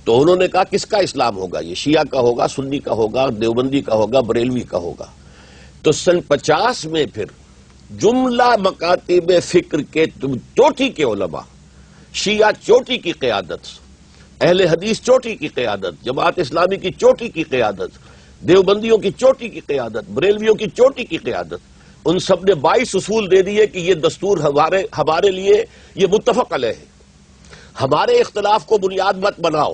تو انہوں نے کہا کس کا اسلام ہوگا؟ یہ شیعہ کا ہوگا، سنی کا ہوگا، دیوبندی کا ہوگا، بریلوی کا ہوگا؟ تو سن 50 میں پھر جملہ مکاتب فکر کے چوٹی کے علماء، شیعہ چوٹی کی قیادت، اہل حدیث چوٹی کی قیادت، جماعت اسلامی کی چوٹی کی قیادت، دیوبندیوں کی چوٹی کی قیادت، بریلویوں کی چوٹی کی قیادت، ان سب نے 22 اصول دے دیے کہ یہ دستور ہمارے لیے یہ متفق علیہ ہے، ہمارے اختلاف کو بنیاد مت بناؤ،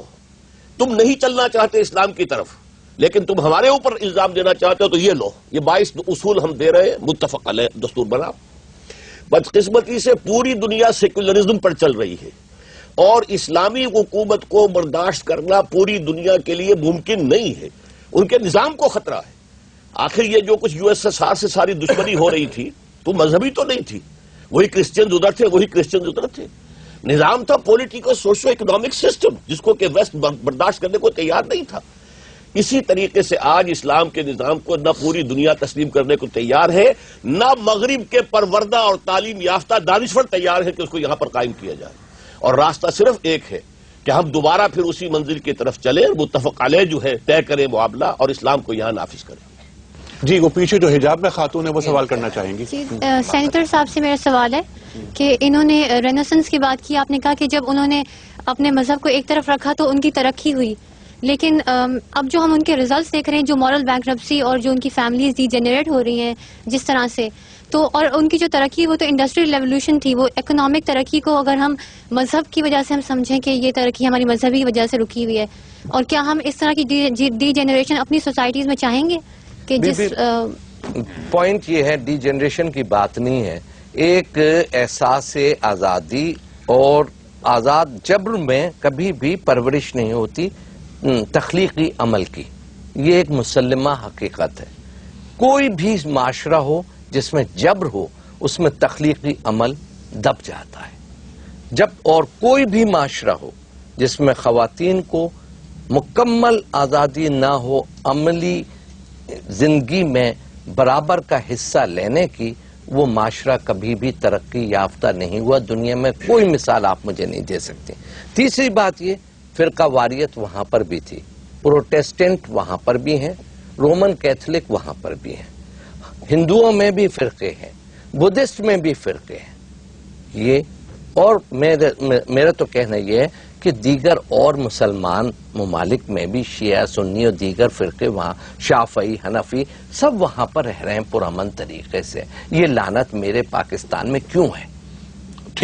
تم نہیں چلنا چاہتے اسلام کی طرف لیکن تم ہمارے اوپر الزام دینا چاہتے ہو تو یہ لو، یہ 22 اصول ہم دے رہے ہیں، متفق علیہ دستور بناؤ۔ بدقسمتی سے پوری دنیا سیکولرزم پر چل رہی ہے اور اسلامی حکومت کو برداشت کرنا پوری دنیا کے لیے ممکن نہیں ہے، ان کے نظام کو خطرہ ہے۔ آخر یہ جو کچھ USSR سے ساری دشمنی ہو رہی تھی تو مذہبی تو نہیں تھی، وہی کرسچنز ادھر تھے، وہی کرسچنز ادھر تھے، نظام تھا پولیٹیکل سوشو اکنامک سسٹم جس کو کہ ویسٹ برداشت کرنے کو تیار نہیں تھا۔ اسی طریقے سے آج اسلام کے نظام کو نہ پوری دنیا تسلیم کرنے کو تیار ہے، نہ مغرب کے پروردہ اور تعلیم یافتہ دانشور تیار ہے کہ اس کو یہاں پر قائم کیا جائے، اور راستہ صرف ایک ہے کہ ہم دوبارہ پھر اسی منزل کی طرف چلیں، متفق علیہ جو ہے طے کریں معاملہ اور اسلام کو یہاں نافذ کریں۔ جی وہ پیچھے جو حجاب میں خاتون ہے وہ سوال کرنا چاہیں گی۔ سینیٹر صاحب سے میرا سوال ہے کہ انہوں نے رینیسنس کی بات کی، آپ نے کہا کہ جب انہوں نے اپنے مذہب کو ایک طرف رکھا تو ان کی ترقی ہوئی، لیکن اب جو ہم ان کے ریزلٹس دیکھ رہے ہیں، جو مورل بینکرپسی اور جو ان کی فیملیز ڈی جنریٹ ہو رہی ہیں جس طرح سے، تو اور ان کی جو ترقی وہ تو انڈسٹریل ریولیوشن تھی، وہ اکنامک ترقی کو اگر ہم مذہب کی وجہ سے ہم سمجھیں کہ یہ ترقی ہماری مذہبی وجہ سے رکی ہوئی ہے، اور کیا ہم اس طرح کی ڈی جنریشن اپنی سوسائٹیز میں چاہیں گے کہ جس پوائنٹ یہ ہے ڈی جنریشن کی بات نہیں ہے، ایک احساس آزادی اور آزاد جبر میں کبھی بھی پرورش نہیں ہوتی تخلیقی عمل کی، یہ ایک مسلمہ حقیقت ہے۔ کوئی بھی معاشرہ ہو جس میں جبر ہو اس میں تخلیقی عمل دب جاتا ہے، جب اور کوئی بھی معاشرہ ہو جس میں خواتین کو مکمل آزادی نہ ہو عملی زندگی میں برابر کا حصہ لینے کی، وہ معاشرہ کبھی بھی ترقی یافتہ نہیں ہوا۔ دنیا میں کوئی مثال آپ مجھے نہیں دے سکتے۔ تیسری بات یہ، فرقہ واریت وہاں پر بھی تھی، پروٹیسٹنٹ وہاں پر بھی ہیں، رومن کیتھولک وہاں پر بھی ہیں، ہندوؤں میں بھی فرقے ہیں، بدھسٹ میں بھی فرقے ہیں، یہ اور میرا تو کہنا یہ ہے کہ دیگر اور مسلمان ممالک میں بھی شیعہ سنی اور دیگر فرقے وہاں شافعی حنفی سب وہاں پر رہ رہے ہیں پرامن طریقے سے۔ یہ لعنت میرے پاکستان میں کیوں ہے؟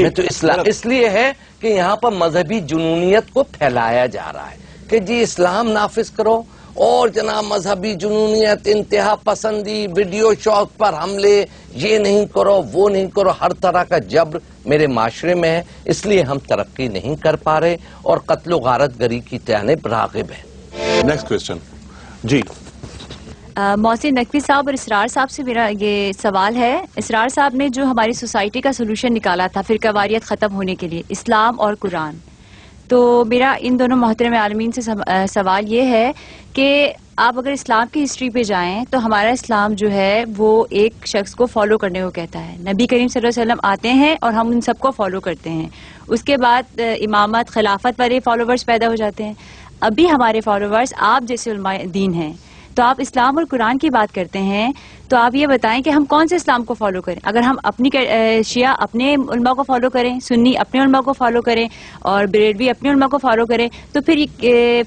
تو اس لیے ہے کہ یہاں پر مذہبی جنونیت کو پھیلایا جا رہا ہے کہ جی اسلام نافذ کرو اور جناب مذہبی جنونیت، انتہا پسندی، ویڈیو شوق پر حملے، یہ نہیں کرو وہ نہیں کرو، ہر طرح کا جبر میرے معاشرے میں ہے، اس لیے ہم ترقی نہیں کر پا رہے اور قتل و غارت گری کی جانب راغب ہیں۔ نیکسٹ کوسچن جی محسن نقوی صاحب اور اسرار صاحب سے میرا یہ سوال ہے۔ اسرار صاحب نے جو ہماری سوسائٹی کا سولوشن نکالا تھا فرقہ واریت ختم ہونے کے لیے، اسلام اور قرآن، تو میرا ان دونوں محترم عالمین سے سوال یہ ہے کہ آپ اگر اسلام کی ہسٹری پہ جائیں تو ہمارا اسلام جو ہے وہ ایک شخص کو فالو کرنے کو کہتا ہے، نبی کریم صلی اللہ علیہ وسلم آتے ہیں اور ہم ان سب کو فالو کرتے ہیں، اس کے بعد امامت خلافت والے فالوورز پیدا ہو جاتے ہیں۔ ابھی ہمارے فالوورز آپ جیسے علماء دین ہیں، تو آپ اسلام اور قرآن کی بات کرتے ہیں، تو آپ یہ بتائیں کہ ہم کون سے اسلام کو فالو کریں؟ اگر ہم اپنی شیعہ اپنے علماء کو فالو کریں، سنی اپنے علماء کو فالو کریں اور بریلوی اپنے علماء کو فالو کریں، تو پھر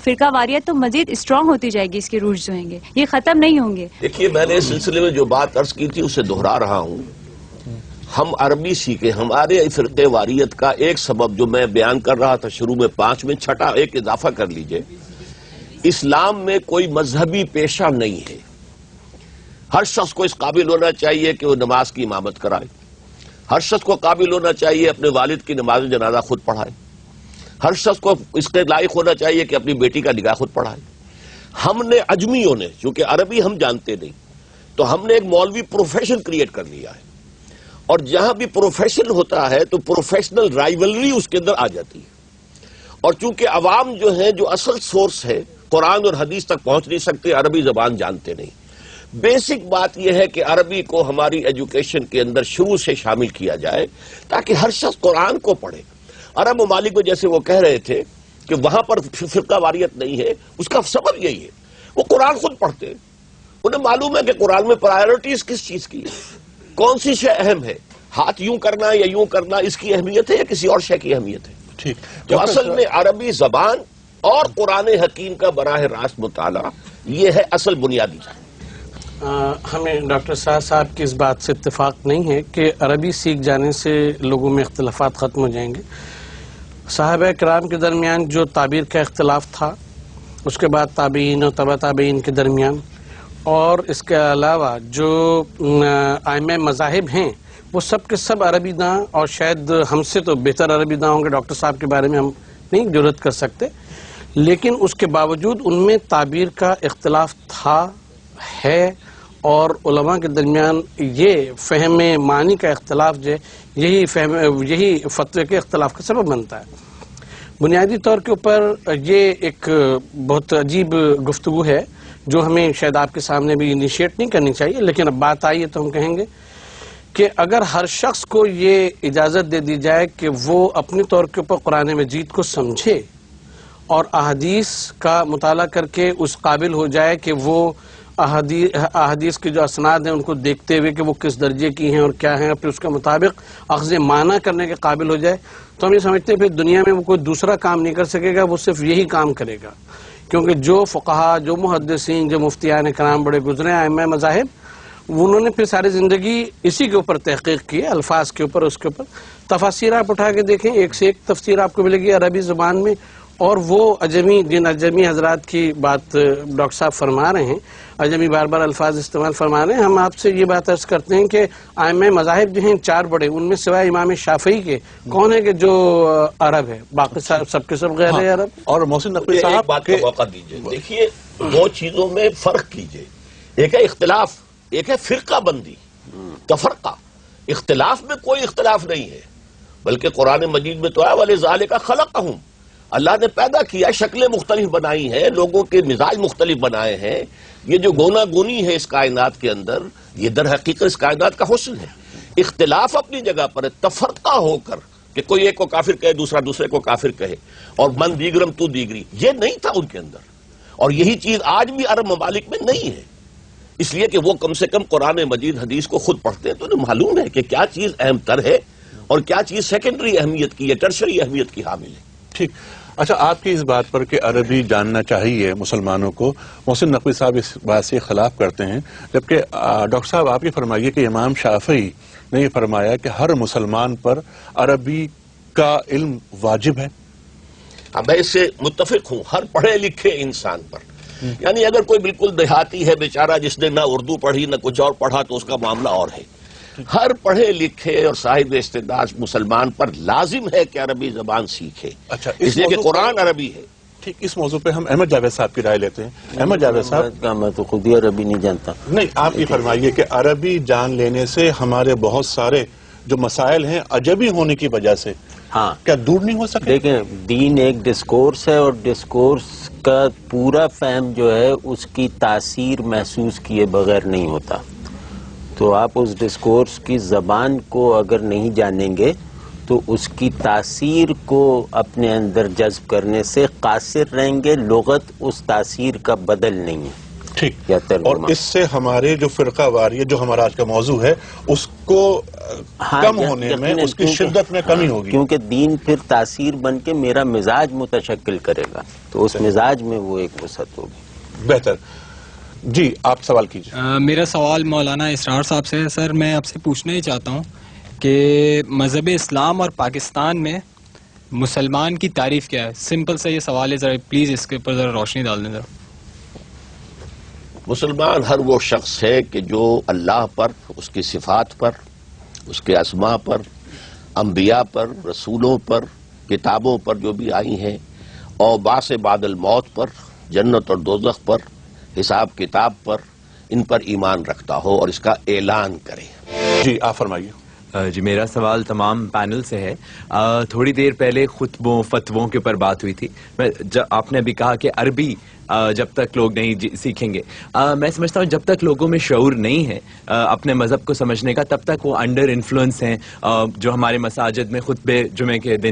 فرقہ واریت تو مزید اسٹرانگ ہوتی جائے گی، اس کے روٹس جو ہیں گے یہ ختم نہیں ہوں گے۔ دیکھیے میں نے اس سلسلے میں جو بات عرض کی تھی اسے دہرا رہا ہوں، ہم عربی سیکھیں، ہمارے فرقہ واریت کا ایک سبب جو میں بیان کر رہا تھا شروع میں 5 میں، چھٹا ایک اضافہ کر لیجئے، اسلام میں کوئی مذہبی پیشہ نہیں ہے، ہر شخص کو اس قابل ہونا چاہیے کہ وہ نماز کی امامت کرائے، ہر شخص کو قابل ہونا چاہیے اپنے والد کی نماز جنازہ خود پڑھائے، ہر شخص کو اس کے لائق ہونا چاہیے کہ اپنی بیٹی کا نکاح خود پڑھائے۔ ہم نے اجمیوں نے، چونکہ عربی ہم جانتے نہیں، تو ہم نے ایک مولوی پروفیشن کریٹ کر لیا ہے، اور جہاں بھی پروفیشن ہوتا ہے تو پروفیشنل رائیولری اس کے اندر آ جاتی ہے، اور چونکہ عوام جو ہے جو اصل سورس ہے قرآن اور حدیث تک پہنچ نہیں سکتے، عربی زبان جانتے نہیں۔ بیسک بات یہ ہے کہ عربی کو ہماری ایجوکیشن کے اندر شروع سے شامل کیا جائے تاکہ ہر شخص قرآن کو پڑھے۔ عرب ممالک میں جیسے وہ کہہ رہے تھے کہ وہاں پر فرقہ واریت نہیں ہے، اس کا سبب یہی ہے وہ قرآن خود پڑھتے ہیں، انہیں معلوم ہے کہ قرآن میں پرائیورٹیز کس چیز کی ہے، کون سی شے اہم ہے، ہاتھ یوں کرنا یا یوں کرنا اس کی اہمیت ہے یا کسی اور شے کی اہمیت ہے. ٹھیک. تو اصل میں عربی زبان اور قرآن حکیم کا براہ راست مطالعہ یہ ہے اصل بنیادی چیز. ہمیں ڈاکٹر صاحب کی اس بات سے اتفاق نہیں ہے کہ عربی سیکھ جانے سے لوگوں میں اختلافات ختم ہو جائیں گے. صحابہ کرام کے درمیان جو تعبیر کا اختلاف تھا، اس کے بعد تابعین اور تبع تابعین کے درمیان، اور اس کے علاوہ جو ائمہ مذاہب ہیں وہ سب کے سب عربی داں، اور شاید ہم سے تو بہتر عربی داں ہوں گے. ڈاکٹر صاحب کے بارے میں ہم نہیں جرات کر سکتے، لیکن اس کے باوجود ان میں تعبیر کا اختلاف تھا، ہے، اور علماء کے درمیان یہ فہم معنی کا اختلاف جو ہے یہی فتوے کے اختلاف کا سبب بنتا ہے. بنیادی طور کے اوپر یہ ایک بہت عجیب گفتگو ہے جو ہمیں شاید آپ کے سامنے بھی انیشیٹ نہیں کرنی چاہیے، لیکن اب بات آئی ہے تو ہم کہیں گے کہ اگر ہر شخص کو یہ اجازت دے دی جائے کہ وہ اپنے طور کے اوپر قرآن مجید کو سمجھے اور احادیث کا مطالعہ کر کے اس قابل ہو جائے کہ وہ احادیث کے جو اسناد ہیں ان کو دیکھتے ہوئے کہ وہ کس درجے کی ہیں اور کیا ہیں، اور پھر اس کے مطابق اخذ معنی کرنے کے قابل ہو جائے، تو ہم یہ سمجھتے ہیں پھر دنیا میں وہ کوئی دوسرا کام نہیں کر سکے گا، وہ صرف یہی کام کرے گا. کیونکہ جو فقہا، جو محدثین، جو مفتیان کرام بڑے گزرے ائمہ مذاہب، انہوں نے پھر ساری زندگی اسی کے اوپر تحقیق کی، الفاظ کے اوپر، اس کے اوپر. تفاسیر آپ اٹھا کے دیکھیں، ایک سے ایک تفسیر آپ کو ملے گی عربی زبان میں. اور وہ جن اجمی حضرات کی بات ڈاکٹر صاحب فرما رہے ہیں، اجمی بار بار الفاظ استعمال فرما رہے ہیں، ہم آپ سے یہ بات عرض کرتے ہیں کہ ائمہ مذاہب جو ہیں 4 بڑے، ان میں سوائے امام شافعی کے کون ہے کہ جو عرب ہے؟ باقی سب کے سب غیر عرب. اور محسن نقوی ایک صاحب بات کا موقع دیجیے. دیکھیے 2 چیزوں میں فرق کیجیے، ایک ہے اختلاف، ایک ہے فرقہ بندی، تفرقہ. اختلاف میں کوئی اختلاف نہیں ہے، بلکہ قرآن مجید میں تو ہے وَلِذَٰلِكَ خَلَقَهُمْ، اللہ نے پیدا کیا، شکلیں مختلف بنائی ہیں، لوگوں کے مزاج مختلف بنائے ہیں. یہ جو گونا گونی ہے اس کائنات کے اندر، یہ در حقیقت اس کائنات کا حسن ہے. اختلاف اپنی جگہ پر ہے، تفرقہ ہو کر کہ کوئی ایک کو کافر کہے، دوسرا دوسرے کو کافر کہے، اور من دیگرم تو دیگری، یہ نہیں تھا ان کے اندر. اور یہی چیز آج بھی عرب ممالک میں نہیں ہے، اس لیے کہ وہ کم سے کم قرآن مجید حدیث کو خود پڑھتے ہیں، تو انہیں معلوم ہے کہ کیا چیز اہم تر ہے اور کیا چیز سیکنڈری اہمیت کی ہے، ٹرشری اہمیت کی حامل ہے. ٹھیک. اچھا، آپ کی اس بات پر کہ عربی جاننا چاہیے مسلمانوں کو، محسن نقوی صاحب اس بات سے خلاف کرتے ہیں، جبکہ ڈاکٹر صاحب آپ یہ فرمائیے کہ امام شافعی نے یہ فرمایا کہ ہر مسلمان پر عربی کا علم واجب ہے. میں اس سے متفق ہوں، ہر پڑھے لکھے انسان پر. یعنی اگر کوئی بالکل دیہاتی ہے بیچارہ جس نے نہ اردو پڑھی نہ کچھ اور پڑھا تو اس کا معاملہ اور ہے. ہر پڑھے لکھے اور صاحب استعداد مسلمان پر لازم ہے کہ عربی زبان سیکھے. اچھا، اس لیے کہ قرآن عربی ہے. ٹھیک. اس موضوع پہ ہم احمد جاوید صاحب کی رائے لیتے ہیں. احمد جاوید صاحب. میں تو خود ہی عربی نہیں جانتا. نہیں، آپ یہ فرمائیے کہ عربی جان لینے سے ہمارے بہت سارے جو مسائل ہیں عجمی ہونے کی وجہ سے ہاں کیا دور نہیں ہو سکے؟ دیکھیں، دین ایک ڈسکورس ہے، اور ڈسکورس کا پورا فہم جو ہے اس کی تاثیر محسوس کیے بغیر نہیں ہوتا. تو آپ اس ڈسکورس کی زبان کو اگر نہیں جانیں گے تو اس کی تاثیر کو اپنے اندر جذب کرنے سے قاصر رہیں گے. لغت اس تاثیر کا بدل نہیں ہے. ٹھیک. یا ترجمہ. اور اس سے ہمارے جو فرقہ واریت جو ہمارا آج کا موضوع ہے اس کو کم ہونے میں، اس کی شدت میں کمی ہوگی، کیونکہ دین پھر تاثیر بن کے میرا مزاج متشکل کرے گا، تو اس مزاج میں وہ ایک وسعت ہوگی. بہتر. جی، آپ سوال کیجیے. میرا سوال مولانا اسرار صاحب سے ہے. سر، میں آپ سے پوچھنا ہی چاہتا ہوں کہ مذہب اسلام اور پاکستان میں مسلمان کی تعریف کیا ہے؟ سمپل سا یہ سوال ہے، ذرا پلیز اس کے اوپر ذرا روشنی ڈال دیں. ذرا مسلمان ہر وہ شخص ہے کہ جو اللہ پر، اس کی صفات پر، اس کے اسماء پر، انبیاء پر، رسولوں پر، کتابوں پر جو بھی آئی ہیں، اور بعث بعد الموت پر، جنت اور دوزخ پر، حساب کتاب پر ایمان رکھتا ہو اور اس کا اعلان کرے. جی، آپ فرمائیے. جی، میرا سوال تمام پینل سے ہے. تھوڑی دیر پہلے خطبوں فتووں کے اوپر بات ہوئی تھی. آپ نے ابھی کہا کہ عربی جب تک لوگ نہیں سیکھیں گے، میں سمجھتا ہوں جب تک لوگوں میں شعور نہیں ہے اپنے مذہب کو سمجھنے کا، تب تک وہ انڈر انفلوئنس ہیں. جو ہمارے مساجد میں خطبے جمعے کے دن